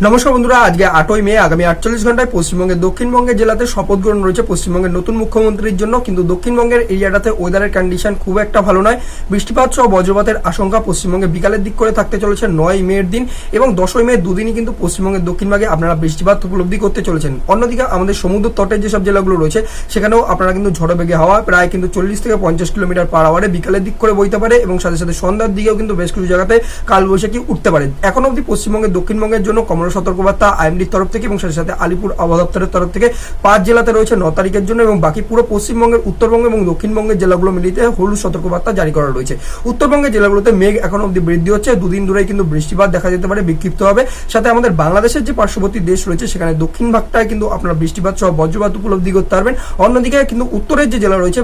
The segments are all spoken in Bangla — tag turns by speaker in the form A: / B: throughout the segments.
A: নমস্কার বন্ধুরা, আজকে 8ই মে আগামী 48 ঘন্টায় পশ্চিমবঙ্গের দক্ষিণবঙ্গের জেলাতে শপথ গ্রহণ রয়েছে পশ্চিমবঙ্গের নতুন মুখ্যমন্ত্রীর জন্য। কিন্তু দক্ষিণবঙ্গের এরিয়াটাতে ওয়েদারের কন্ডিশন খুব একটা ভালো নয়। বৃষ্টিপাত সহ বজ্রপাতের আশঙ্কা পশ্চিমবঙ্গে বিকালের দিক করে থাকতে চলেছে 9ই মের দিন এবং 10ই মে দুদিনই কিন্তু পশ্চিমবঙ্গের দক্ষিণভাগে আপনারা বৃষ্টিপাত উপলব্ধি করতে চলেছেন। অন্যদিকে আমাদের সমুদ্র তটের যেসব জেলাগুলো রয়েছে সেখানেও আপনারা কিন্তু ঝড়ো বেগে হাওয়া প্রায় কিন্তু 40 থেকে 50 কিলোমিটার পার আওয়ারে বিকালের দিক করে বইতে পারে এবং সাথে সাথে সন্ধ্যার দিকেও কিন্তু বেশ কিছু জায়গাতে কালবৈশাখী উঠতে পারে। এখন অবধি পশ্চিমবঙ্গের দক্ষিণবঙ্গের জন্য কমলা সতর্কবার্তা আইএমডির তরফ থেকে এবং সাথে সাথে আলিপুর আবহাওয়া দপ্তরের তরফ থেকে 5 জেলাতে রয়েছে 9 তারিখের জন্য এবং বাকি পুরো পশ্চিমবঙ্গের উত্তরবঙ্গ এবং দক্ষিণবঙ্গের জেলাগুলো মিলিয়ে হলুদ সতর্কবার্তা জারি করা রয়েছে। উত্তরবঙ্গের জেলাগুলোতে মেঘ এখন অবধি বৃদ্ধি হচ্ছে, দুদিন ধরেই কিন্তু বৃষ্টিপাত দেখা যেতে পারে বিক্ষিপ্ত হবে। সাথে আমাদের বাংলাদেশের যে পার্শ্ববর্তী দেশ রয়েছে সেখানে দক্ষিণ ভাগটায় কিন্তু আপনারা বৃষ্টিপাত সহ বজ্রপাত উপলব্ধি করতে পারবেন। অন্যদিকে কিন্তু উত্তরের যে জেলা রয়েছে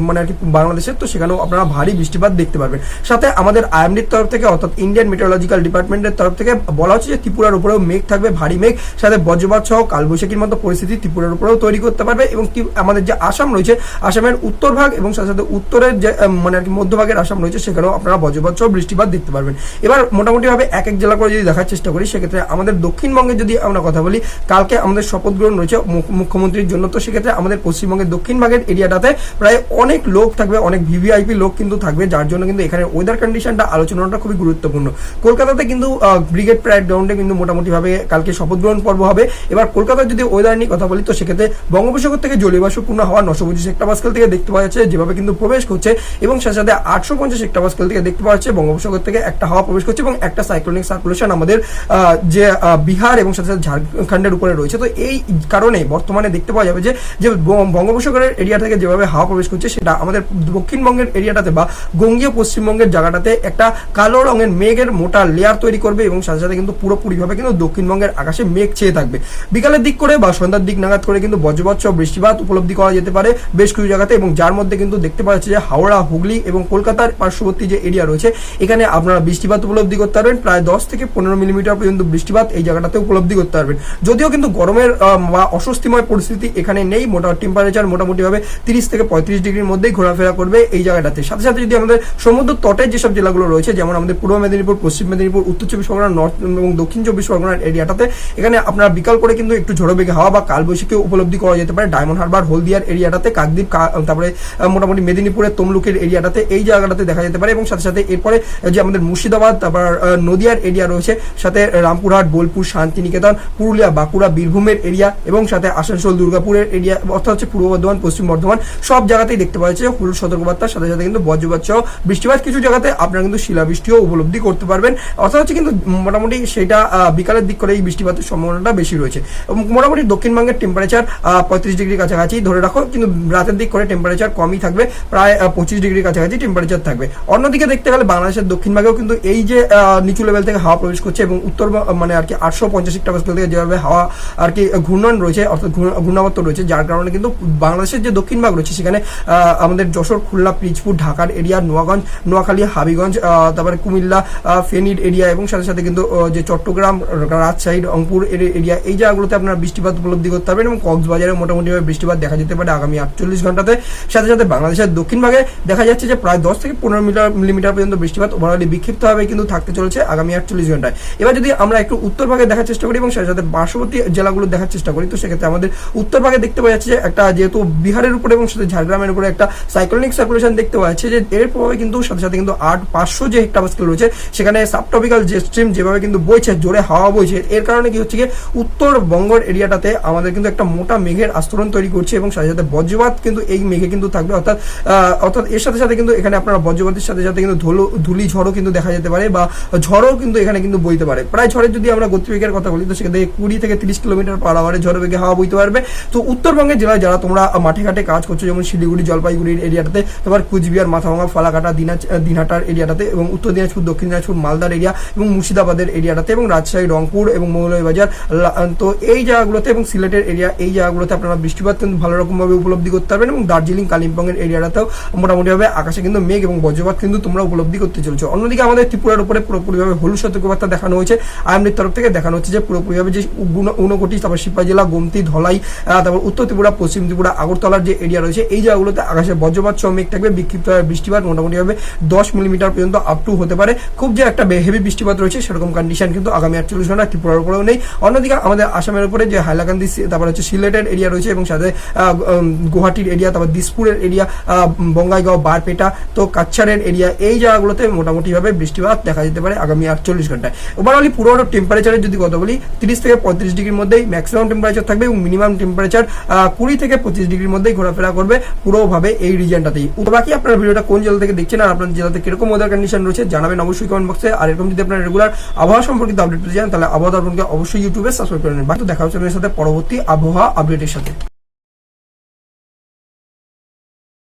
A: মানে আর কি বাংলাদেশের, তো সেখানেও আপনারা ভারী বৃষ্টিপাত দেখতে পারবেন। সাথে আমাদের আইএমডির তরফ থেকে অর্থাৎ ইন্ডিয়ান মেটেরোলজিক্যাল ডিপার্টমেন্টের তরফ থেকে বলা হচ্ছে যে ত্রিপুরার উপরেও মেঘ থাকবে, ভারী মেঘ, সাথে বজ্রপাত সহ কালবৈশাখীর মতো পরিস্থিতি ত্রিপুরার উপরেও তৈরি করতে পারবে এবং আমাদের যে আসাম রয়েছে আসামের উত্তর ভাগ এবং সাথে সাথে উত্তরের যে মানে আর কি মধ্যভাগের আসাম রয়েছে সেখানেও আপনারা বজ্রপাত সহ বৃষ্টিপাত দেখতে পারবেন। এবার মোটামুটি ভাবে এক এক জেলা করে যদি দেখার চেষ্টা করি, সেক্ষেত্রে আমাদের দক্ষিণবঙ্গে যদি আমরা কথা বলি, কালকে আমাদের শপথ গ্রহণ রয়েছে মুখ্যমন্ত্রীর জন্য। তো সেক্ষেত্রে আমাদের পশ্চিমবঙ্গের দক্ষিণ ভাগের এরিয়াটাতে প্রায় অনেক লোক থাকবে, অনেক ভিভিআইপি লোক কিন্তু থাকবে, যার জন্য কিন্তু এখানে ওয়েদার কন্ডিশনটা আলোচনাটা খুবই গুরুত্বপূর্ণ। কলকাতাতে কিন্তু ব্রিগেড প্যারেড গ্রাউন্ডে কিন্তু মোটামুটি ভাবে কালকে শপথ গ্রহণ পর্ব হবে। এবার কলকাতার যদি ওয়েদার নিয়ে কথা বলি, তো সেক্ষেত্রে বঙ্গোপসাগর থেকে জলীয়বাষ্পপূর্ণ হাওয়া 925 হেক্টোপাস্কেল থেকে দেখতে পাওয়া যাচ্ছে যেভাবে কিন্তু প্রবেশ করছে এবং সাথে সাথে 850 হেক্টোপাস্কেল থেকে দেখতে পাওয়া যাচ্ছে বঙ্গোপসাগর থেকে একটা হাওয়া প্রবেশ করছে এবং একটা সাইক্লোনিক সার্কুলেশন আমাদের যে বিহার এবং সাথে সাথে ঝাড়খণ্ডের উপরে রয়েছে। তো এই কারণে বর্তমানে দেখতে পাওয়া যাবে যে বঙ্গোপসাগরের এরিয়া থেকে যেভাবে হাওয়া প্রবেশ করছে সেটা আমাদের দক্ষিণবঙ্গের এরিয়াটাতে বা বঙ্গীয় পশ্চিমবঙ্গের জায়গাটাতে একটা কালো রঙের মেঘের মোটা লেয়ার তৈরি করবে এবং সাথে সাথে কিন্তু পুরোপুরিভাবে কিন্তু দক্ষিণবঙ্গের আকাশে মেঘ ছেয়ে থাকবে। বিকালের দিক করে বা সন্ধ্যার দিক নাগাদ করে কিন্তু বজ্রপাত সহ বৃষ্টিপাত উপলব্ধি করা যেতে পারে বেশ কিছু জায়গাতে এবং যার মধ্যে কিন্তু দেখতে পাওয়া যাচ্ছে যে হাওড়া, হুগলি এবং কলকাতার পার্শ্ববর্তী যে এরিয়া রয়েছে এখানে আপনারা বৃষ্টিপাত উপলব্ধি করতে পারবেন। প্রায় 10 থেকে 15 মিলিমিটার পর্যন্ত বৃষ্টিপাত এই জায়গাটাতে উপলব্ধি করতে পারবেন। যদিও কিন্তু গরমের বা অস্বস্তিময় পরিস্থিতি এখানে নেই, টেম্পারেচার মোটামুটি ভাবে 30 থেকে 35 ডিগ্রির মধ্যেই ঘোরাফেরা করবে এই জায়গাটাতে। সাথে সাথে যদি আমাদের সমুদ্র তটের যেসব জেলাগুলো রয়েছে, যেমন আমাদের পূর্ব মেদিনীপুর, পশ্চিম মেদিনীপুর, উত্তর চব্বিশ পরগনা, নর্থ এবং দক্ষিণ চব্বিশ পরগনার এরিয়াটাতে এখানে আপনারা বিকাল করে কিন্তু একটু ঝড়ো বেগে হাওয়া বা কালবৈশাখী উপলব্ধি করা যেতে পারে। ডায়মন্ড হারবার, হলদিয়ার এরিয়াটাতে, কাকদ্বীপ, তারপরে মোটামুটি মেদিনীপুরের তমলুকের এরিয়াটাতে এই জায়গাটাতে দেখা যেতে পারে এবং সাথে সাথে এরপরে যে আমাদের মুর্শিদাবাদ, তারপর নদিয়ার এরিয়া রয়েছে, সাথে রামপুরহাট, বোলপুর, শান্তিনিকেতন, পুরুলিয়া, বাঁকুড়া, বীরভূমের এরিয়া এবং সাথে আসানসোল, দুর্গাপুরের এরিয়া অর্থাৎ হচ্ছে পূর্ব বর্ধমান, পশ্চিম বর্ধমান, সব জায়গাতেই দেখতে পাওয়া যাচ্ছে হলুদ সতর্কবার্তার সাথে সাথে কিন্তু বজ্রপাত সহ বৃষ্টিপাত। কিছু জায়গাতে আপনারা কিন্তু শিলাবৃষ্টিও উপলব্ধি করতে পারবেন। অর্থাৎ হচ্ছে কিন্তু মোটামুটি সেটা বিকালের দিক করে এই বৃষ্টিপাতের সম্ভাবনাটা বেশি রয়েছে। মোটামুটি দক্ষিণবঙ্গের টেম্পারেচার 35 ডিগ্রির কাছাকাছি ধরে রাখো, কিন্তু রাতের দিক করে টেম্পারেচার কমই থাকবে, প্রায় 25 ডিগ্রির কাছাকাছি টেম্পারেচার থাকবে। অন্যদিকে দেখতে গেলে বাংলাদেশের দক্ষিণ ভাগেও কিন্তু এই যে নিচু লেভেল থেকে হাওয়া প্রবেশ করছে এবং উত্তর মানে আর কি 850 হেক্টোপাস্কেল থেকে যেভাবে হাওয়া আর কি ঘূর্ণন রয়েছে অর্থাৎ ঘূর্ণাবর্ত রয়েছে, যার কারণে কিন্তু বাংলাদেশের যে দক্ষিণ ভাগ রয়েছে সেখানে আমাদের যশোর, খুলনা, পিরোজপুর, ঢাকার এরিয়া, নোয়াগঞ্জ, নোয়াখালী, হাবিগঞ্জ, তারপরে কুমিল্লা, ফেনীর এরিয়া এবং সাথে সাথে কিন্তু যে চট্টগ্রাম, রাজশাহী, রংপুর এরিয়া এই জায়গাগুলোতে আপনারা বৃষ্টিপাত উপলব্ধি করতে পারবেন এবং কক্সবাজারে মোটামুটি বৃষ্টিপাত দেখা যেতে পারে আগামী 48 ঘন্টাতে। সাথে সাথে বাংলাদেশের দক্ষিণ ভাগে দেখা যাচ্ছে যে প্রায় 10 থেকে 15 মিলিমিটার পর্যন্ত বৃষ্টিপাত ওভারঅলি বিক্ষিপ্ত হবে কিন্তু থাকতে চলেছে আগামী 48 ঘন্টায়। এবার যদি আমরা একটু উত্তর ভাগে দেখার চেষ্টা করি এবং সাথে সাথে পার্শ্ববর্তী জেলাগুলো দেখার চেষ্টা করি, তো সেক্ষেত্রে আমাদের উত্তর ভাগে দেখতে পাওয়া যাচ্ছে যে একটা যেহেতু বিহারের উপরে এবং সাথে ঝাড়গ্রামের উপরে একটা সাইক্লোনিক সার্কুলেশন দেখতে পাওয়া যাচ্ছে, যে এর প্রভাবে কিন্তু সাথে সাথে কিন্তু 500 যে হেক্টোপাস্কেল রয়েছে সেখানে সাবট্রপিক্যাল যে স্ট্রিম যেভাবে কিন্তু বইছে, জোরে হাওয়া বইছে, এর কারণে কি হচ্ছে কি উত্তরবঙ্গের এরিয়াটাতে আমাদের কিন্তু একটা মোটা মেঘের আস্তরণ তৈরি করছে এবং সাথে সাথে বজ্রপাত কিন্তু এই মেঘে কিন্তু থাকবে। অর্থাৎ এর সাথে সাথে কিন্তু এখানে আপনারা বজ্রপাতের সাথে সাথে কিন্তু ধুলি ঝড়ও কিন্তু দেখা যেতে পারে বা ঝড়ও কিন্তু এখানে কিন্তু বইতে পারে। প্রায় ঝড়ের যদি আমরা গতিবেগের কথা বলি, তো সেখানে 20 থেকে 30 কিলোমিটার পার আওয়ারে ঝড় বেগে হাওয়া বইতে পারবে। তো উত্তরবঙ্গের জেলায় যারা তোমরা মাঠে ঘাটে কাজ করছো, যেমন শিলিগুড়ি, জলপাইগুড়ির এরিয়াটাতে, তোমার কুচবিহার, মাথাভাঙা, ফালাকাটা, দিনহাটার এরিয়াটাতে এবং উত্তর দিনাজপুর, দক্ষিণ দিনাজপুর, মালদার এরিয়া এবং মুর্শিদাবাদের এরিয়াটাতে এবং রাজশাহী, রংপুর এবং মৌলভীবাজার, তো এই জায়গাগুলোতে এবং সিলেটের এরিয়া এই জায়গাগুলোতে আপনারা বৃষ্টিপাত কিন্তু ভালো রকম ভাবে উপলব্ধি করতে পারবেন এবং দার্জিলিং, কালিম্পংয়ের এরিয়াটাতেও মোটামুটি ভাবে আকাশে কিন্তু মেঘ এবং বজ্রপাত কিন্তু তোমরা উপলব্ধি করতে চলেছো। অন্যদিকে আমাদের ত্রিপুরার উপরে পুরোপুরিভাবে হলুদ সতর্কবার্তা দেখানো হয়েছে আইএমডির তরফ থেকে। দেখানো হচ্ছে যে পুরোপুরিভাবে যে ঊনকোটি, তারপর সিপাহী জেলা, গোমতি, ধলাই, তারপর উত্তর ত্রিপুরা, পশ্চিম ত্রিপুরা, আগরতলার যে এরিয়া রয়েছে এই জায়গাগুলোতে আকাশে বজ্রপাত সহ মেঘ থাকবে, বিক্ষিপ্ত বৃষ্টিপাত মোটামুটি ভাবে 10 মিলিমিটার পর্যন্ত আপ টু হতে পারে। খুব যে একটা হেভি বৃষ্টিপাত রয়েছে সেরকম কন্ডিশন কিন্তু আগামী 48 ঘন্টা না, ত্রিপুরার উপরেও নেই। অন্যদিকে আমাদের আসামের উপরে যে হাইলাকান্দি, তারপর হচ্ছে সিলেটের এরিয়া রয়েছে এবং সাথে গুয়াহাটির এরিয়া, তারপর দিসপুরের এরিয়া, বঙ্গাইগাঁও, বারপেটা, তো কাছাড়ের এরিয়া, এই জায়গাগুলোতে মোটামুটিভাবে বৃষ্টিপাত দেখা যেতে পারে আগামী 48 ঘন্টায়। ওভারঅলি পুরো টেম্পারেচারের যদি কথা বলি, 30 থেকে 35 ডিগ্রির মধ্যেই ম্যাক্সিমাম টেম্পারেচার থাকবে এবং মিনিমাম টেম্পারেচার 20 থেকে 25 ডিগ্রির মধ্যেই ঘোরাফেরা করবে পুরোভাবে এই রিজনটাতেই। বাকি আপনারা ভিডিওটা কোন জেলা থেকে দেখছেন আর আপনার জেলাতে কিরকম ওয়েদার কন্ডিশন রয়েছে জানাবেন অবশ্যই কমেন্ট বক্সে। আর এরকম যদি আপনারা রেগুলার আবহাওয়া সম্পর্কিত আপডেট পেতে চান তাহলে আবহাওয়া দর্পণকে অবশ্যই ইউটিউবে সাবস্ক্রাইব করে নেবেন। বাকি দেখা হচ্ছে আপনাদের সাথে পরবর্তী আবহাওয়া আপডেটের সাথে।